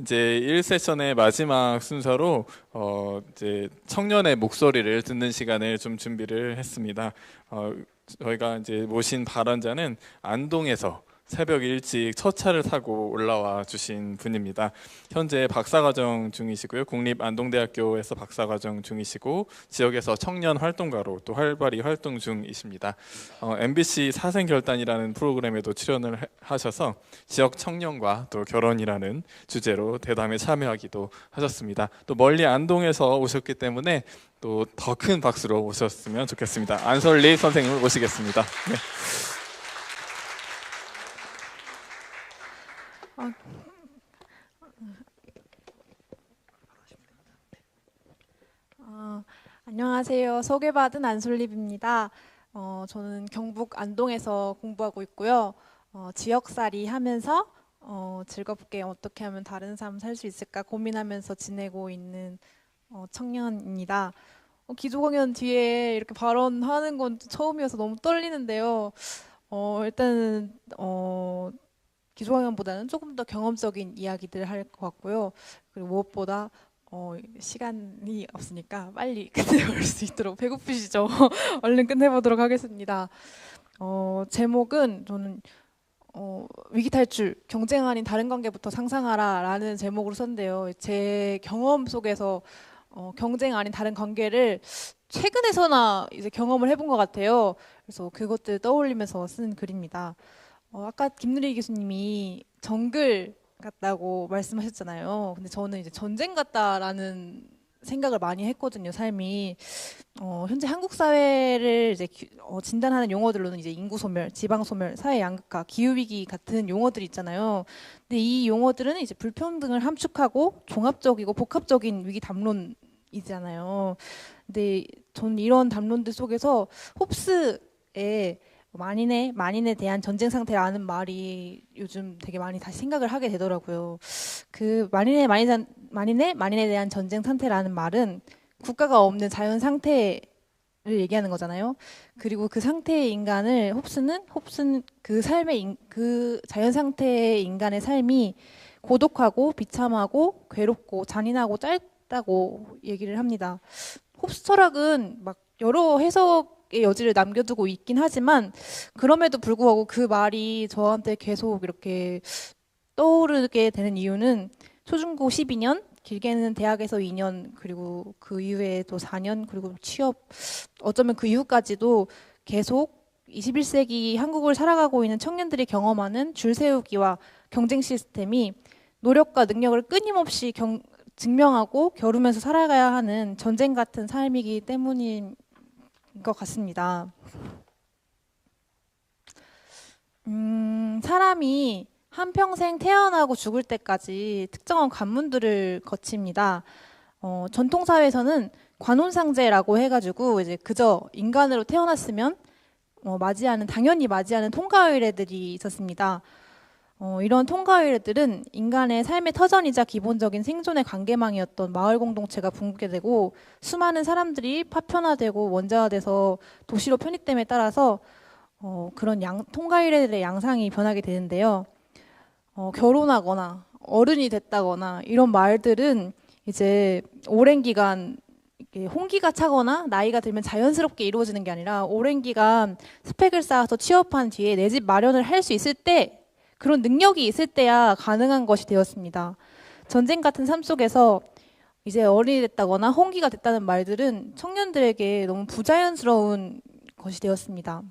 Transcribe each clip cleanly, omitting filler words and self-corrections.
이제 1세션의 마지막 순서로 이제 청년의 목소리를 듣는 시간을 좀 준비를 했습니다. 저희가 이제 모신 발언자는 안동에서 새벽 일찍 첫 차를 타고 올라와 주신 분입니다. 현재 박사과정 중이시고요. 국립안동대학교에서 박사과정 중이시고 지역에서 청년 활동가로 또 활발히 활동 중이십니다. MBC 사생결단이라는 프로그램에도 출연을 하셔서 지역 청년과 또 결혼이라는 주제로 대담에 참여하기도 하셨습니다. 또 멀리 안동에서 오셨기 때문에 또 더 큰 박수로 오셨으면 좋겠습니다. 안설리 선생님을 모시겠습니다. 네. 안녕하세요. 소개받은 안솔립입니다. 저는 경북 안동에서 공부하고 있고요. 지역살이 하면서 즐겁게 어떻게 하면 다른 삶 살 수 있을까 고민하면서 지내고 있는 청년입니다. 기조공연 뒤에 이렇게 발언하는 건 처음이어서 너무 떨리는데요. 일단은 기조공연보다는 조금 더 경험적인 이야기들을 할 것 같고요. 그리고 무엇보다 시간이 없으니까 빨리 끝내볼 수 있도록 배고프시죠? 얼른 끝내보도록 하겠습니다. 제목은 저는 위기탈출, 경쟁 아닌 다른 관계부터 상상하라 라는 제목으로 썼는데요. 제 경험 속에서 경쟁 아닌 다른 관계를 최근에서나 이제 경험을 해본 것 같아요. 그래서 그것들 떠올리면서 쓴 글입니다. 아까 김누리 교수님이 정글 같다고 말씀하셨잖아요. 근데 저는 이제 전쟁 같다라는 생각을 많이 했거든요, 삶이. 현재 한국 사회를 이제 진단하는 용어들로는 이제 인구 소멸, 지방 소멸, 사회 양극화, 기후 위기 같은 용어들이 있잖아요. 근데 이 용어들은 이제 불평등을 함축하고 종합적이고 복합적인 위기 담론이잖아요. 근데 저는 이런 담론들 속에서 홉스의 만인에 대한 전쟁 상태라는 말이 요즘 되게 많이 다시 생각을 하게 되더라고요. 그 만인에 대한 전쟁 상태라는 말은 국가가 없는 자연 상태를 얘기하는 거잖아요. 그리고 그 상태의 인간을 홉스는 그 자연 상태의 인간의 삶이 고독하고 비참하고 괴롭고 잔인하고 짧다고 얘기를 합니다. 홉스 철학은 막 여러 해석의 여지를 남겨두고 있긴 하지만 그럼에도 불구하고 그 말이 저한테 계속 이렇게 떠오르게 되는 이유는 초중고 12년, 길게는 대학에서 2년, 그리고 그 이후에 또 4년, 그리고 취업, 어쩌면 그 이후까지도 계속 21세기 한국을 살아가고 있는 청년들이 경험하는 줄 세우기와 경쟁 시스템이 노력과 능력을 끊임없이 증명하고 겨루면서 살아가야 하는 전쟁 같은 삶이기 때문인 것 같습니다. 사람이 한평생 태어나고 죽을 때까지 특정한 관문들을 거칩니다. 전통사회에서는 관혼상제라고 해가지고 이제 그저 인간으로 태어났으면 당연히 맞이하는 통과 의례들이 있었습니다. 이런 통과 의례들은 인간의 삶의 터전이자 기본적인 생존의 관계망이었던 마을 공동체가 붕괴되고 수많은 사람들이 파편화되고 원자화돼서 도시로 편입됨에 따라서 그런 통과 의례들의 양상이 변하게 되는데요. 결혼하거나 어른이 됐다거나 이런 말들은 이제 오랜 기간 홍기가 차거나 나이가 들면 자연스럽게 이루어지는 게 아니라 오랜 기간 스펙을 쌓아서 취업한 뒤에 내 집 마련을 할 수 있을 때 그런 능력이 있을 때야 가능한 것이 되었습니다. 전쟁 같은 삶 속에서 이제 어른이 됐다거나 홍기가 됐다는 말들은 청년들에게 너무 부자연스러운 것이 되었습니다.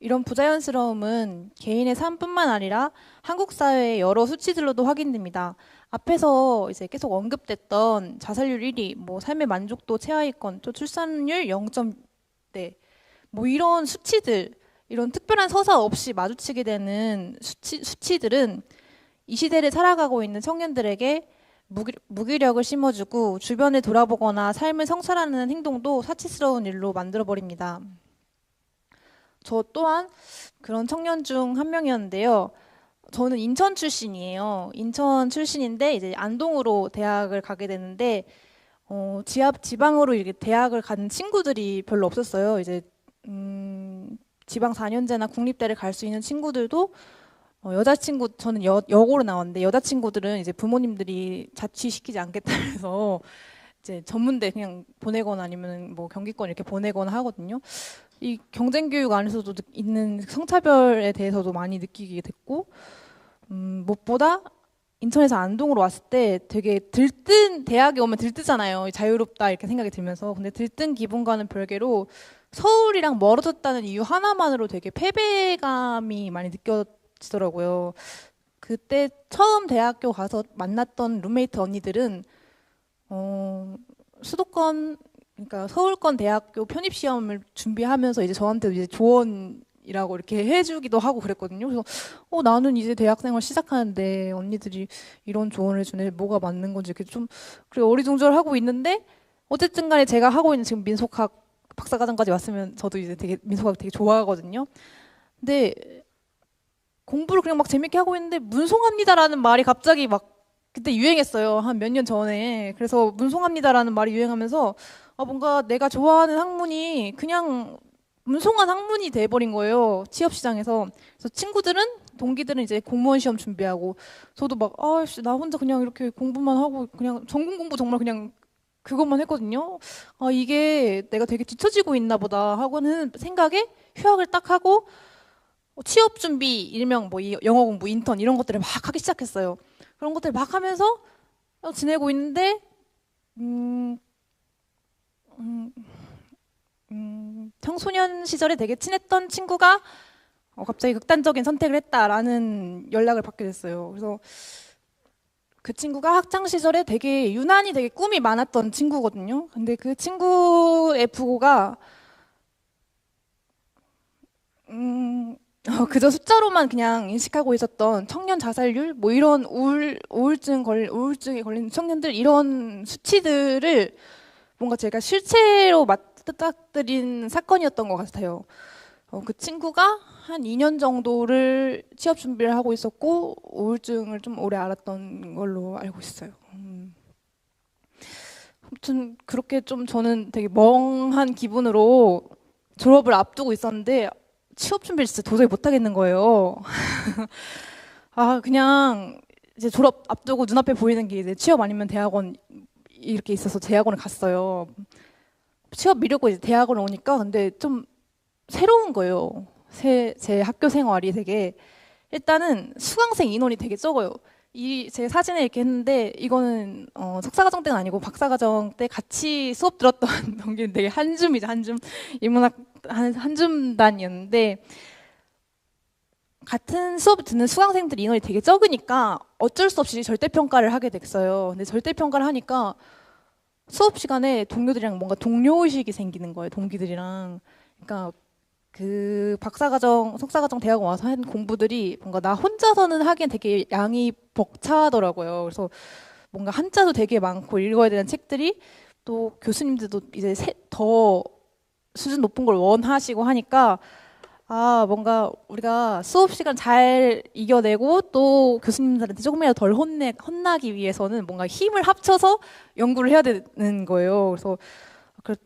이런 부자연스러움은 개인의 삶뿐만 아니라 한국 사회의 여러 수치들로도 확인됩니다. 앞에서 이제 계속 언급됐던 자살률 1위, 삶의 만족도 최하위권, 또 출산율 0.대, 이런 수치들, 이런 특별한 서사 없이 마주치게 되는 수치들은 이 시대를 살아가고 있는 청년들에게 무기력을 심어주고 주변을 돌아보거나 삶을 성찰하는 행동도 사치스러운 일로 만들어버립니다. 저 또한 그런 청년 중 한 명이었는데요. 저는 인천 출신이에요. 인천 출신인데 이제 안동으로 대학을 가게 되는데 지방으로 이렇게 대학을 간 친구들이 별로 없었어요. 이제 지방 4년제나 국립대를 갈 수 있는 친구들도 여자친구 저는 여고로 나왔는데 여자친구들은 이제 부모님들이 자취시키지 않겠다 해서 이제 전문대 그냥 보내거나 아니면 뭐 경기권 이렇게 보내거나 하거든요. 이 경쟁 교육 안에서도 있는 성차별에 대해서도 많이 느끼게 됐고, 무엇보다 인천에서 안동으로 왔을 때 되게 들뜬, 대학에 오면 들뜨잖아요. 자유롭다 이렇게 생각이 들면서. 근데 들뜬 기분과는 별개로 서울이랑 멀어졌다는 이유 하나만으로 되게 패배감이 많이 느껴지더라고요. 그때 처음 대학교 가서 만났던 룸메이트 언니들은 수도권, 그러니까 서울권 대학교 편입 시험을 준비하면서 이제 저한테 이제 조언이라고 이렇게 해주기도 하고 그랬거든요. 그래서 나는 이제 대학생활 시작하는데 언니들이 이런 조언을 해주네, 뭐가 맞는 건지 이렇게 좀 그래 어리둥절하고 있는데, 어쨌든 간에 제가 하고 있는 지금 민속학 박사과정까지 왔으면 저도 이제 되게 민속학 되게 좋아하거든요. 근데 공부를 그냥 막 재밌게 하고 있는데 문송합니다라는 말이 갑자기 막 그때 유행했어요. 한 몇 년 전에. 그래서 문송합니다라는 말이 유행하면서 뭔가 내가 좋아하는 학문이 그냥 문송한 학문이 돼버린 거예요. 취업 시장에서. 그래서 동기들은 이제 공무원 시험 준비하고, 저도 막 나 혼자 그냥 이렇게 공부만 하고 그냥 전공 공부 정말 그냥 그것만 했거든요. 이게 내가 되게 뒤처지고 있나 보다 하고는 생각에 휴학을 딱 하고 취업 준비, 일명 뭐 영어 공부, 인턴 이런 것들을 막 하기 시작했어요. 그런 것들 막 하면서 지내고 있는데 청소년 시절에 되게 친했던 친구가 갑자기 극단적인 선택을 했다라는 연락을 받게 됐어요. 그래서 그 친구가 학창 시절에 되게 유난히 되게 꿈이 많았던 친구거든요. 근데 그 친구의 부고가 그저 숫자로만 그냥 인식하고 있었던 청년 자살률, 뭐 이런 우울증에 걸린 청년들 이런 수치들을 뭔가 제가 실체로 맞닥뜨린 사건이었던 것 같아요. 그 친구가 한 2년 정도를 취업 준비를 하고 있었고 우울증을 좀 오래 앓았던 걸로 알고 있어요. 아무튼 그렇게 좀 저는 되게 멍한 기분으로 졸업을 앞두고 있었는데 취업 준비를 진짜 도저히 못 하겠는 거예요. 그냥 이제 졸업 앞두고 눈앞에 보이는 게 이제 취업 아니면 대학원 이렇게 있어서 대학원을 갔어요. 취업 미루고 이제 대학원 오니까 근데 좀 새로운 거예요. 제 학교 생활이 되게, 일단은 수강생 인원이 되게 적어요. 제 사진에 이렇게 했는데 이거는 석사과정 때는 아니고 박사과정 때 같이 수업 들었던 동기는 되게 한줌이죠. 한줌 인문학 한줌단이었는데, 같은 수업 듣는 수강생들 인원이 되게 적으니까 어쩔 수 없이 절대평가를 하게 됐어요. 근데 절대평가를 하니까 수업 시간에 동료들이랑 뭔가 동료의식이 생기는 거예요. 동기들이랑. 그러니까 그 박사과정, 석사과정 대학원 와서 한 공부들이 뭔가 나 혼자서는 하기엔 되게 양이 벅차더라고요. 그래서 뭔가 한자도 되게 많고 읽어야 되는 책들이, 또 교수님들도 이제 더 수준 높은 걸 원하시고 하니까 뭔가 우리가 수업 시간 잘 이겨내고 또 교수님들한테 조금이라도 덜 혼나기 위해서는 뭔가 힘을 합쳐서 연구를 해야 되는 거예요. 그래서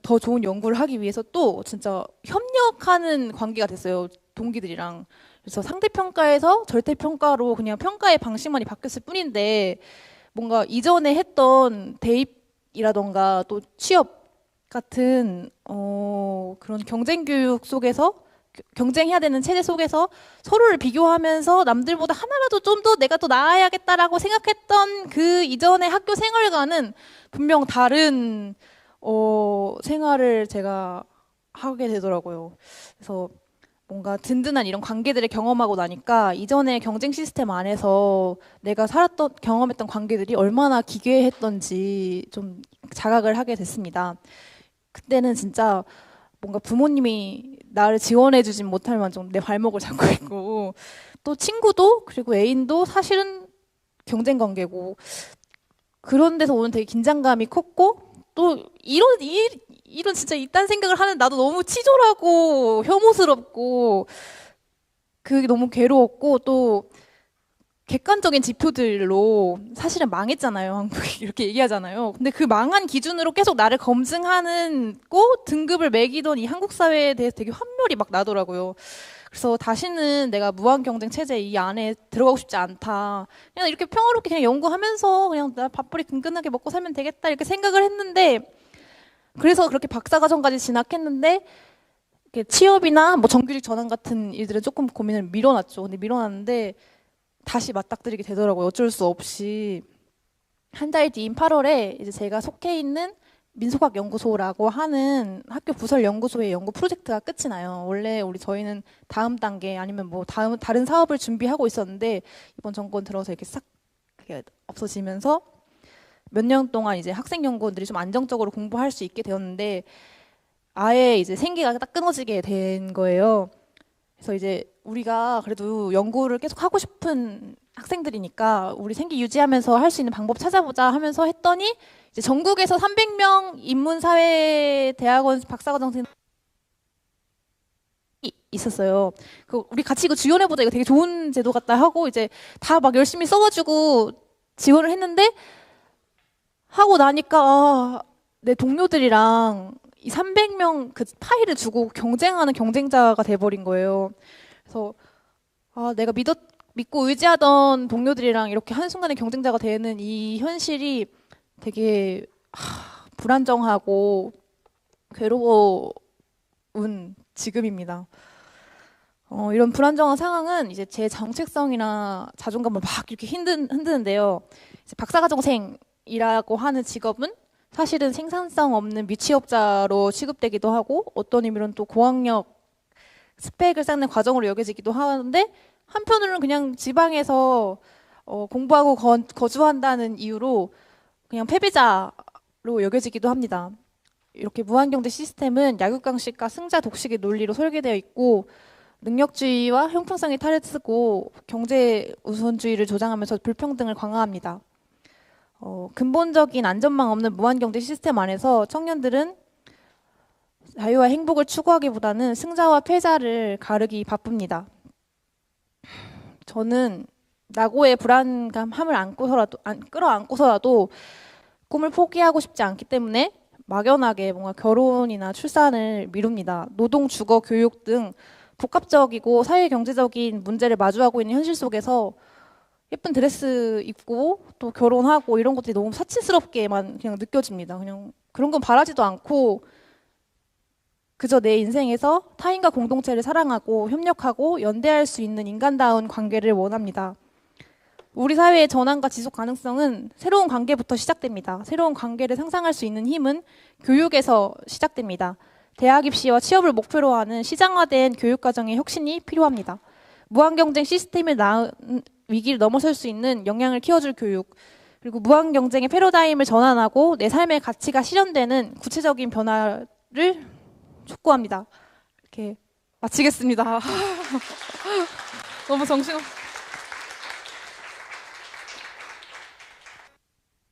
더 좋은 연구를 하기 위해서 또 진짜 협력하는 관계가 됐어요. 동기들이랑. 그래서 상대평가에서 절대평가로 그냥 평가의 방식만이 바뀌었을 뿐인데, 뭔가 이전에 했던 대입이라던가 또 취업 같은 그런 경쟁 교육 속에서, 경쟁해야 되는 체제 속에서 서로를 비교하면서 남들보다 하나라도 좀 더 내가 더 나아야겠다라고 생각했던 그 이전의 학교 생활과는 분명 다른 생활을 제가 하게 되더라고요. 그래서 뭔가 든든한 이런 관계들을 경험하고 나니까 이전의 경쟁 시스템 안에서 내가 경험했던 관계들이 얼마나 기괴했던지 좀 자각을 하게 됐습니다. 그때는 진짜 뭔가 부모님이 나를 지원해주진 못할 만큼 내 발목을 잡고 있고, 또 친구도 그리고 애인도 사실은 경쟁 관계고, 그런 데서 오는 되게 긴장감이 컸고, 또 이런 진짜 이딴 생각을 하는 나도 너무 치졸하고 혐오스럽고 그게 너무 괴로웠고, 또 객관적인 지표들로 사실은 망했잖아요. 한국이 이렇게 얘기하잖아요. 근데 그 망한 기준으로 계속 나를 검증하는 고 등급을 매기던 이 한국 사회에 대해서 되게 환멸이 막 나더라고요. 그래서 다시는 내가 무한 경쟁 체제 이 안에 들어가고 싶지 않다. 그냥 이렇게 평화롭게 그냥 연구하면서 그냥 나 밥벌이 든든하게 먹고 살면 되겠다 이렇게 생각을 했는데, 그래서 그렇게 박사과정까지 진학했는데 이렇게 취업이나 뭐 정규직 전환 같은 일들은 조금 고민을 미뤄놨죠. 근데 미뤄놨는데 다시 맞닥뜨리게 되더라고요. 어쩔 수 없이. 한 달 뒤인 8월에 이제 제가 속해 있는 민속학 연구소라고 하는 학교 부설 연구소의 연구 프로젝트가 끝이 나요. 원래 저희는 다음 단계 아니면 뭐 다른 사업을 준비하고 있었는데 이번 정권 들어서 이렇게 싹 그게 없어지면서 몇 년 동안 이제 학생 연구원들이 좀 안정적으로 공부할 수 있게 되었는데 아예 이제 생계가 딱 끊어지게 된 거예요. 그래서 이제 우리가 그래도 연구를 계속 하고 싶은 학생들이니까 우리 생계 유지하면서 할 수 있는 방법 찾아보자 하면서 했더니 이제 전국에서 300명 인문사회 대학원 박사과정생 있었어요. 우리 같이 이거 지원해보자. 이거 되게 좋은 제도 같다 하고 이제 다 막 열심히 써가지고 지원을 했는데 하고 나니까 내 동료들이랑 이 300명 그 파일을 주고 경쟁하는 경쟁자가 돼버린 거예요. 그래서 내가 믿고 의지하던 동료들이랑 이렇게 한순간에 경쟁자가 되는 이 현실이 되게 불안정하고 괴로운 지금입니다. 이런 불안정한 상황은 이제 제 정체성이나 자존감을 막 이렇게 흔드는데요. 이제 박사과정생이라고 하는 직업은 사실은 생산성 없는 미취업자로 취급되기도 하고 어떤 의미로는 또 고학력 스펙을 쌓는 과정으로 여겨지기도 하는데 한편으로는 그냥 지방에서 공부하고 거주한다는 이유로 그냥 패배자로 여겨지기도 합니다. 이렇게 무한경제 시스템은 약육강식과 승자 독식의 논리로 설계되어 있고 능력주의와 형평성이 탈을 쓰고 경제 우선주의를 조장하면서 불평등을 강화합니다. 근본적인 안전망 없는 무한경제 시스템 안에서 청년들은 자유와 행복을 추구하기보다는 승자와 패자를 가르기 바쁩니다. 저는 낙오의 불안감함을 끌어안고서라도 꿈을 포기하고 싶지 않기 때문에 막연하게 뭔가 결혼이나 출산을 미룹니다. 노동, 주거, 교육 등 복합적이고 사회 경제적인 문제를 마주하고 있는 현실 속에서 예쁜 드레스 입고 또 결혼하고 이런 것들이 너무 사치스럽게만 그냥 느껴집니다. 그냥 그런 건 바라지도 않고 그저 내 인생에서 타인과 공동체를 사랑하고 협력하고 연대할 수 있는 인간다운 관계를 원합니다. 우리 사회의 전환과 지속 가능성은 새로운 관계부터 시작됩니다. 새로운 관계를 상상할 수 있는 힘은 교육에서 시작됩니다. 대학 입시와 취업을 목표로 하는 시장화된 교육과정의 혁신이 필요합니다. 무한경쟁 시스템을 위기를 넘어설 수 있는 역량을 키워줄 교육, 그리고 무한경쟁의 패러다임을 전환하고 내 삶의 가치가 실현되는 구체적인 변화를 촉구합니다. 이렇게 마치겠습니다. 너무 정신없...